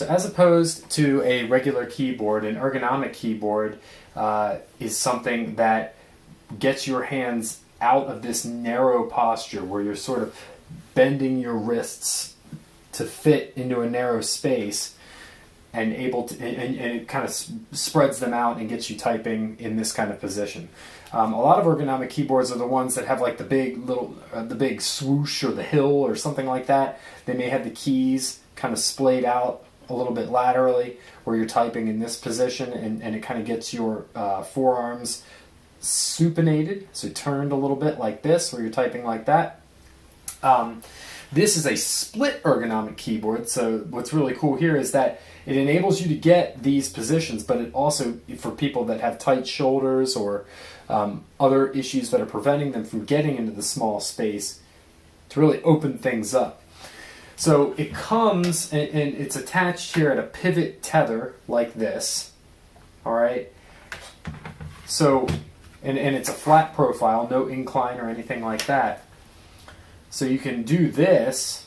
So as opposed to a regular keyboard, an ergonomic keyboard is something that gets your hands out of this narrow posture where you're sort of bending your wrists to fit into a narrow space and it kind of spreads them out and gets you typing in this kind of position. A lot of ergonomic keyboards are the ones that have like the big swoosh or the hill or something like that. They may have the keys kind of splayed out a little bit laterally where you're typing in this position, and it kind of gets your forearms supinated, so turned a little bit like this, where you're typing like that. This is a split ergonomic keyboard, so what's really cool here is that it enables you to get these positions, but it also, for people that have tight shoulders or other issues that are preventing them from getting into the small space, to really open things up. So it comes, and it's attached here at a pivot tether like this, all right? So, and it's a flat profile, no incline or anything like that. So you can do this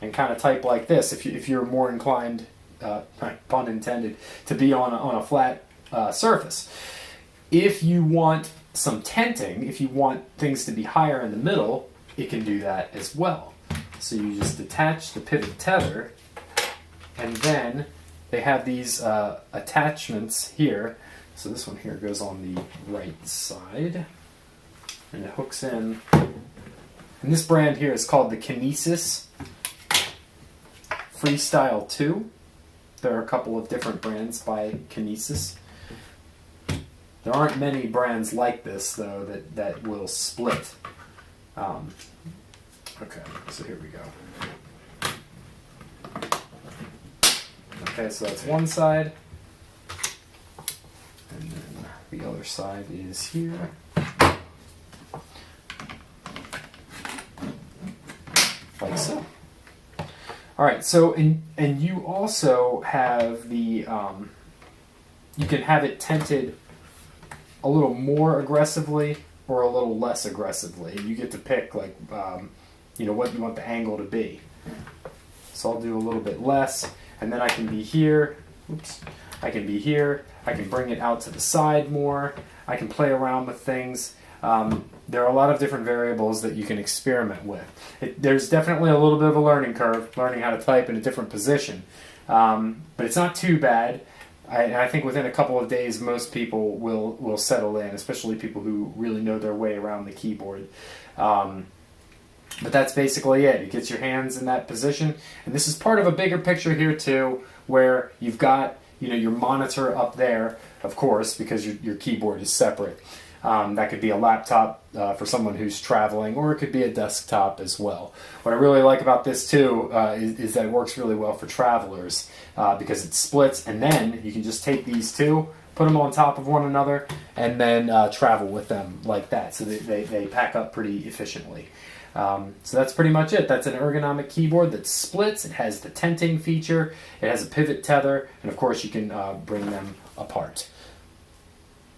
and kind of type like this if you're more inclined, pun intended, to be on a flat surface. If you want some tenting, if you want things to be higher in the middle, it can do that as well. So you just detach the pivot tether, and then they have these attachments here. So this one here goes on the right side, and it hooks in. And this brand here is called the Kinesis Freestyle 2. There are a couple of different brands by Kinesis. There aren't many brands like this, though, that will split. Okay, so here we go. Okay, so that's one side. And then the other side is here. Like so. All right, so and you also have the you can have it tented a little more aggressively or a little less aggressively. You get to pick like what you want the angle to be. So I'll do a little bit less, and then I can be here. Oops. I can be here. I can bring it out to the side more. I can play around with things. There are a lot of different variables that you can experiment with. There's definitely a little bit of a learning curve, learning how to type in a different position. But it's not too bad. I think within a couple of days, most people will settle in, especially people who really know their way around the keyboard. But that's basically it. It gets your hands in that position. And this is part of a bigger picture here, too, where you've got your monitor up there, of course, because your keyboard is separate. That could be a laptop for someone who's traveling, or it could be a desktop as well. What I really like about this too is that it works really well for travelers because it splits, and then you can just take these two, put them on top of one another, and then travel with them like that. So they pack up pretty efficiently. So that's pretty much it. That's an ergonomic keyboard that splits. It has the tenting feature. It has a pivot tether, and of course you can bring them apart.